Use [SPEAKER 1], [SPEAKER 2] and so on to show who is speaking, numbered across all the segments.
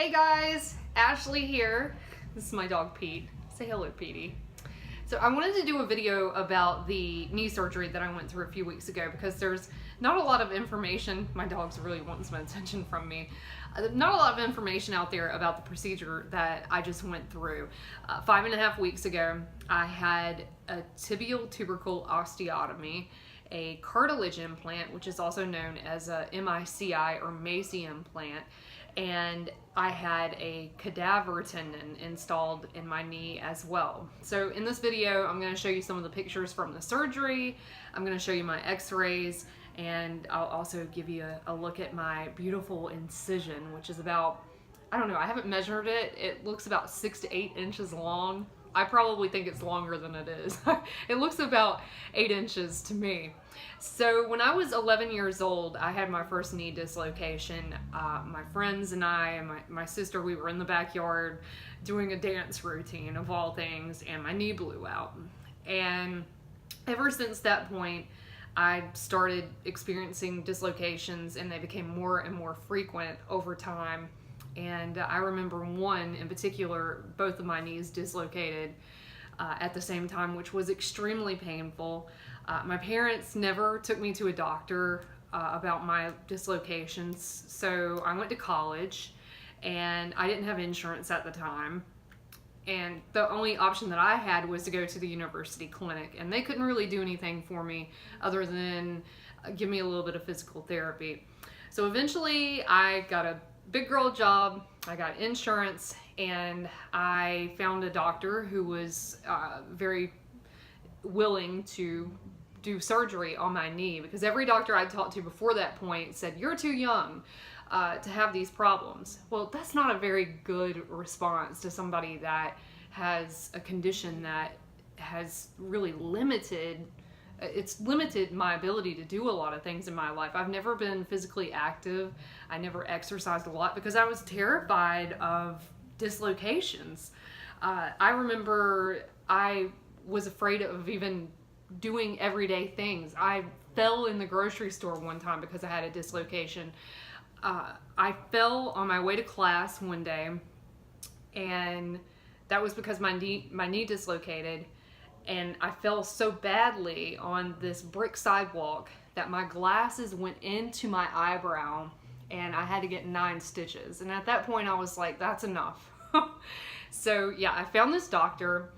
[SPEAKER 1] Hey guys, Ashley here. This is my dog Pete. Say hello, Petey. So I wanted to do a video about the knee surgery that I went through a few weeks ago because there's not a lot of information. My dog's really wanting some attention from me. Not a lot of information out there about the procedure that I just went through. 5.5 weeks ago, I had a tibial tubercle osteotomy, a cartilage implant, which is also known as a MACI or MACI implant, and I had a cadaver tendon installed in my knee as well. So in this video, I'm going to show you some of the pictures from the surgery. I'm going to show you my x-rays, and I'll also give you a look at my beautiful incision, which is about, I don't know, I haven't measured it. It looks about 6 to 8 inches long. I probably think it's longer than it is. It looks about 8 inches to me. So when I was 11 years old, I had my first knee dislocation. My friends and I and my sister, we were in the backyard doing a dance routine of all things, and my knee blew out. And ever since that point, I started experiencing dislocations, and they became more and more frequent over time. And I remember one in particular, both of my knees dislocated at the same time, which was extremely painful. My parents never took me to a doctor about my dislocations, so I went to college, and I didn't have insurance at the time. And the only option that I had was to go to the university clinic, and they couldn't really do anything for me other than give me a little bit of physical therapy. So eventually I got a big girl job, I got insurance, and I found a doctor who was very willing to do surgery on my knee, because every doctor I talked to before that point said, "You're too young to have these problems." Well, that's not a very good response to somebody that has a condition that has really limited my ability to do a lot of things in my life. I've never been physically active. I never exercised a lot because I was terrified of dislocations. I remember I was afraid of even doing everyday things. I fell in the grocery store one time because I had a dislocation. I fell on my way to class one day, and that was because my knee dislocated. And I fell so badly on this brick sidewalk that my glasses went into my eyebrow, and I had to get 9 stitches. And at that point I was like, that's enough. So yeah, I found this doctor,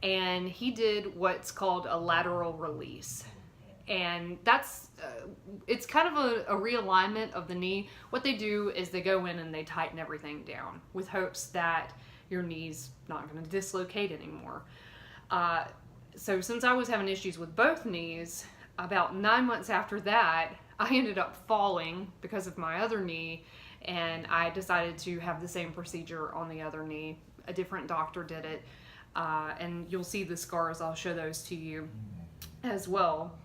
[SPEAKER 1] and he did what's called a lateral release. And that's, it's kind of a realignment of the knee. What they do is they go in and they tighten everything down with hopes that your knee's not going to dislocate anymore. So since I was having issues with both knees, about 9 months after that, I ended up falling because of my other knee, and I decided to have the same procedure on the other knee. A different doctor did it, and you'll see the scars. I'll show those to you as well.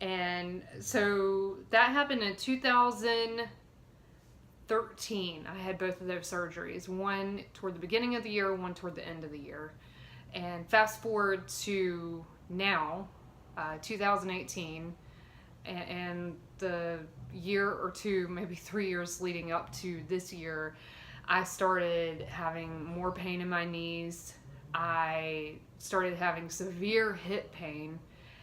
[SPEAKER 1] And so that happened in 2013. I had both of those surgeries, one toward the beginning of the year, one toward the end of the year. And fast forward to now, 2018, and the year or two, maybe 3 years leading up to this year, I started having more pain in my knees. I started having severe hip pain.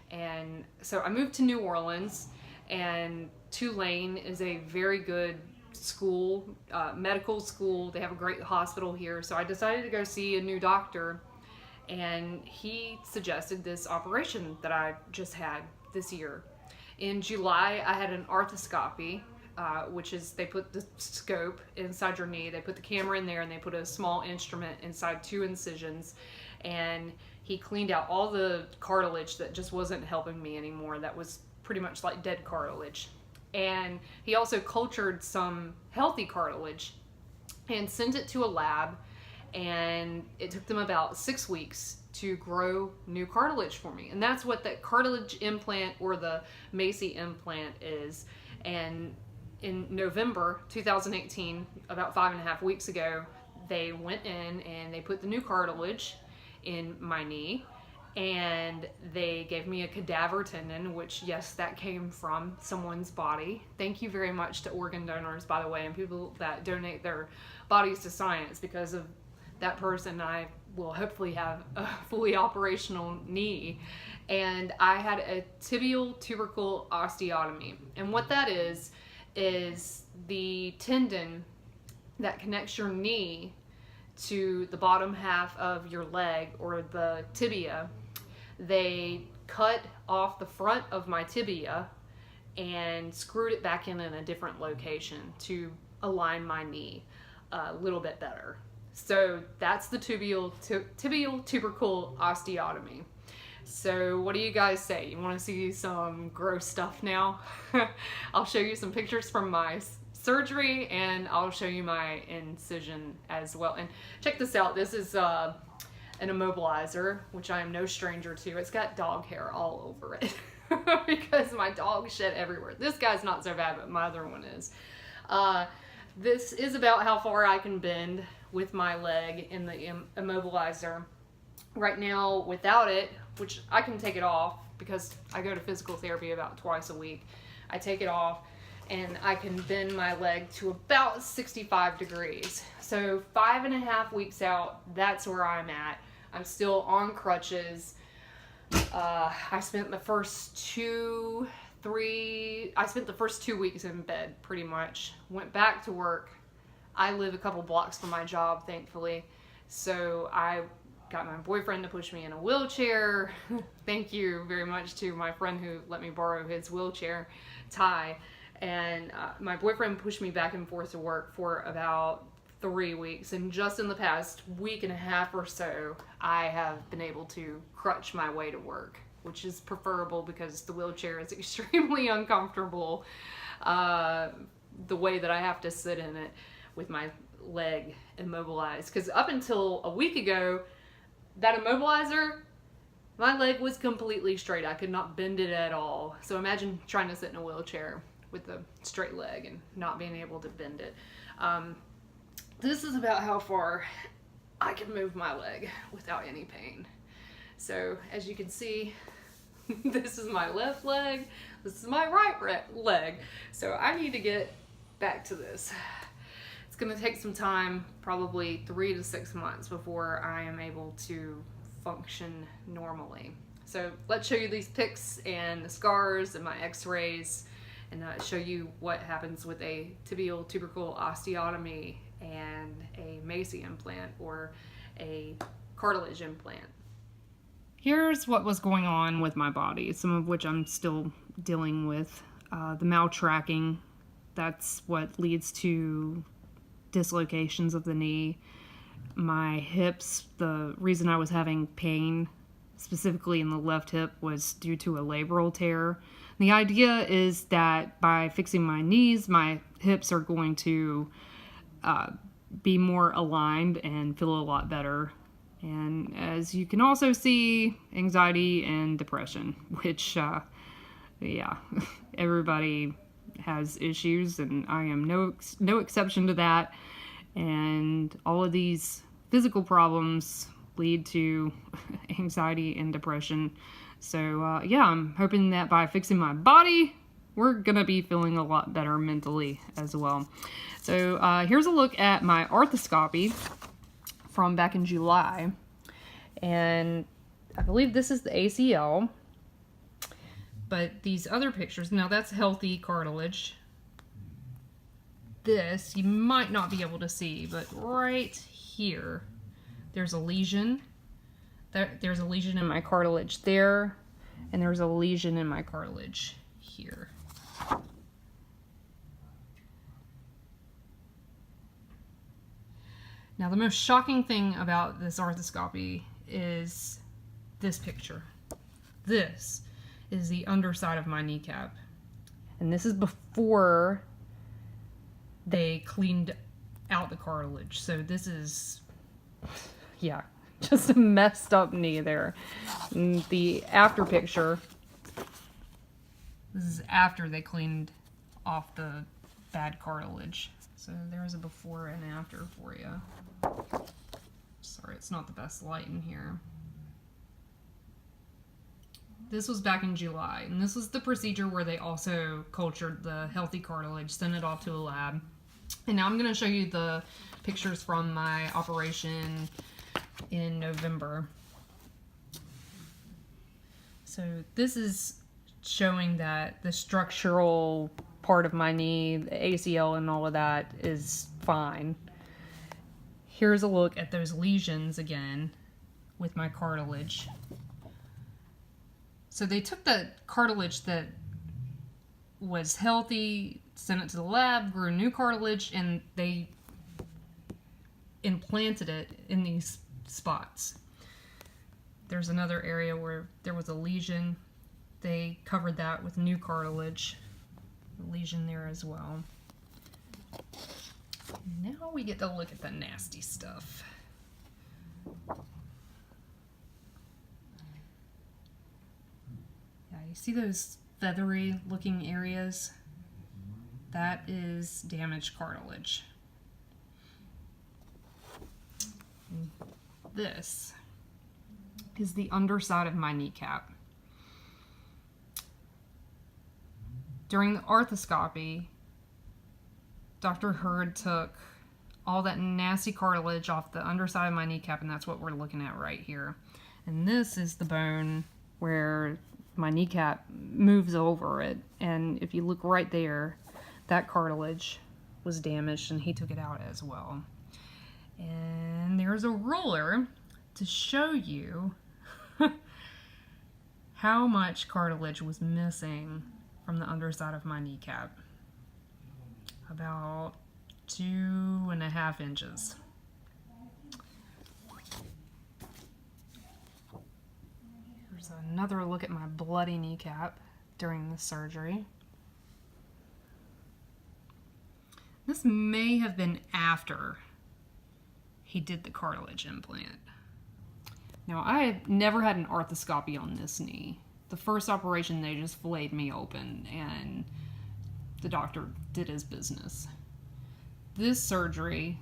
[SPEAKER 1] And so I moved to New Orleans, and Tulane is a very good school, medical school. They have a great hospital here. So I decided to go see a new doctor, and he suggested this operation that I just had this year. In July, I had an arthroscopy, which is they put the scope inside your knee, they put the camera in there, and they put a small instrument inside 2 incisions, and he cleaned out all the cartilage that just wasn't helping me anymore. That was pretty much like dead cartilage. And he also cultured some healthy cartilage and sent it to a lab, and it took them about 6 weeks to grow new cartilage for me. And that's what that cartilage implant or the MACI implant is. And in November 2018, about 5.5 weeks ago, they went in and they put the new cartilage in my knee, and they gave me a cadaver tendon, which, yes, that came from someone's body. Thank you very much to organ donors, by the way, and people that donate their bodies to science. Because of that person, I will hopefully have a fully operational knee. And I had a tibial tubercle osteotomy. And what that is the tendon that connects your knee to the bottom half of your leg, or the tibia. They cut off the front of my tibia and screwed it back in a different location to align my knee a little bit better. So that's the tibial tubercle osteotomy. So what do you guys say? You want to see some gross stuff now? I'll show you some pictures from my surgery, and I'll show you my incision as well. And check this out. This is an immobilizer, which I am no stranger to. It's got dog hair all over it because my dog shed everywhere. This guy's not so bad, but my other one is. This is about how far I can bend with my leg in the immobilizer. Right now, without it, which I can take it off because I go to physical therapy about twice a week. I take it off and I can bend my leg to about 65 degrees. So 5.5 weeks out, that's where I'm at. I'm still on crutches. I spent the first 2 weeks in bed pretty much. Went back to work. I live a couple blocks from my job, thankfully. So I got my boyfriend to push me in a wheelchair. Thank you very much to my friend who let me borrow his wheelchair, Ty. And my boyfriend pushed me back and forth to work for about 3 weeks. And just in the past week and a half or so, I have been able to crutch my way to work, which is preferable because the wheelchair is extremely uncomfortable. The way that I have to sit in it with my leg immobilized. Because up until a week ago, that immobilizer, my leg was completely straight. I could not bend it at all. So imagine trying to sit in a wheelchair with a straight leg and not being able to bend it. This is about how far I can move my leg without any pain. So as you can see, this is my left leg, this is my right leg. So I need to get back to this. It's gonna take some time, probably 3 to 6 months before I am able to function normally. So let's show you these pics and the scars and my x-rays, and show you what happens with a tibial tubercle osteotomy and a MACI implant or a cartilage implant. Here's what was going on with my body, some of which I'm still dealing with. The maltracking, that's what leads to dislocations of the knee. My hips, the reason I was having pain specifically in the left hip was due to a labral tear. The idea is that by fixing my knees, my hips are going to be more aligned and feel a lot better. And as you can also see, anxiety and depression, which, yeah, everybody has issues, and I am no exception to that. And all of these physical problems lead to anxiety and depression. So yeah, I'm hoping that by fixing my body, we're gonna be feeling a lot better mentally as well. So here's a look at my arthroscopy from back in July, and I believe this is the ACL. But these other pictures, now that's healthy cartilage. This, you might not be able to see, but right here, there's a lesion. There's a lesion in my cartilage there, and there's a lesion in my cartilage here. Now, the most shocking thing about this arthroscopy is this picture. This is the underside of my kneecap. And this is before they cleaned out the cartilage. So this is, yeah, just a messed up knee there. And the after picture, this is after they cleaned off the bad cartilage. So there's a before and after for you. Sorry, it's not the best light in here. This was back in July, and this was the procedure where they also cultured the healthy cartilage, sent it off to a lab. And now I'm going to show you the pictures from my operation in November. So this is showing that the structural part of my knee, the ACL and all of that, is fine. Here's a look at those lesions again with my cartilage. So they took the cartilage that was healthy, sent it to the lab, grew new cartilage, and they implanted it in these spots. There's another area where there was a lesion. They covered that with new cartilage. A lesion there as well. Now we get to look at the nasty stuff. Yeah, you see those feathery looking areas? That is damaged cartilage. And this is the underside of my kneecap. During the arthroscopy, Dr. Hurd took all that nasty cartilage off the underside of my kneecap, and that's what we're looking at right here. And this is the bone where my kneecap moves over it, and if you look right there, that cartilage was damaged, and he took it out as well. And there's a ruler to show you how much cartilage was missing from the underside of my kneecap. About 2.5 inches. Here's another look at my bloody kneecap during the surgery. This may have been after he did the cartilage implant. Now, I have never had an arthroscopy on this knee. The first operation, they just filleted me open, and the doctor did his business. This surgery,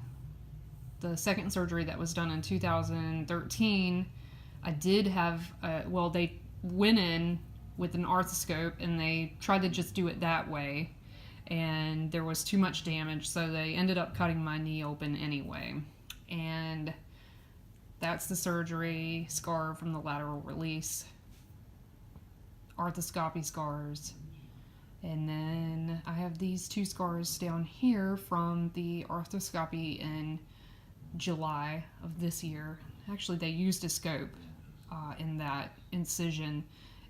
[SPEAKER 1] the second surgery that was done in 2013, I did have, well, they went in with an arthroscope, and they tried to just do it that way, and there was too much damage, so they ended up cutting my knee open anyway. And that's the surgery, scar from the lateral release, arthroscopy scars, and then I have these 2 scars down here from the arthroscopy in July of this year. Actually, they used a scope in that incision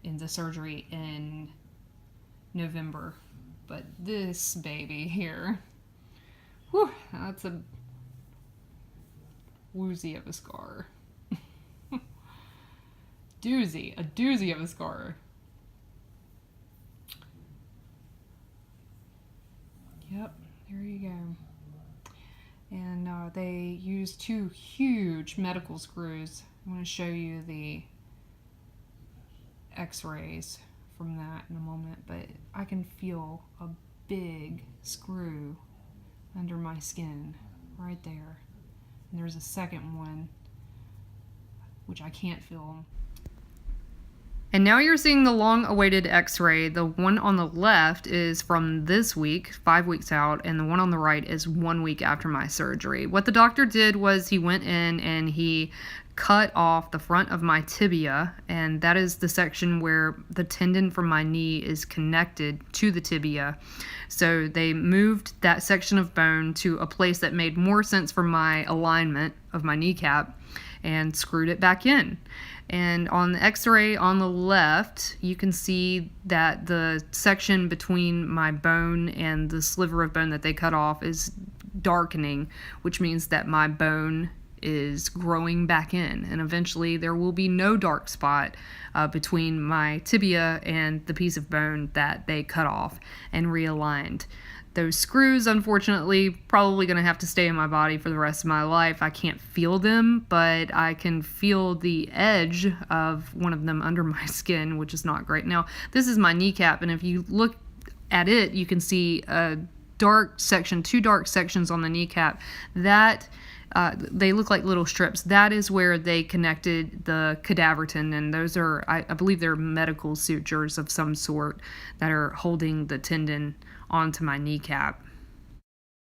[SPEAKER 1] in the surgery in November, but this baby here, whew, that's a woozy of a scar. A doozy of a scar. Yep, there you go. And they used 2 huge medical screws. I'm going to show you the x-rays from that in a moment, but I can feel a big screw under my skin right there. And there's a second one which I can't feel. And now you're seeing the long-awaited x-ray. The one on the left is from this week, 5 weeks out, and the one on the right is 1 week after my surgery. What the doctor did was he went in and he cut off the front of my tibia, and that is the section where the tendon from my knee is connected to the tibia. So they moved that section of bone to a place that made more sense for my alignment of my kneecap and screwed it back in. And on the x-ray on the left, you can see that the section between my bone and the sliver of bone that they cut off is darkening, which means that my bone is growing back in, and eventually there will be no dark spot between my tibia and the piece of bone that they cut off and realigned. Those screws, unfortunately, probably going to have to stay in my body for the rest of my life. I can't feel them, but I can feel the edge of one of them under my skin, which is not great. Now, this is my kneecap, and if you look at it, you can see a dark section, 2 dark sections on the kneecap. That they look like little strips. That is where they connected the cadaver tendon. Those are, I believe they're medical sutures of some sort that are holding the tendon onto my kneecap.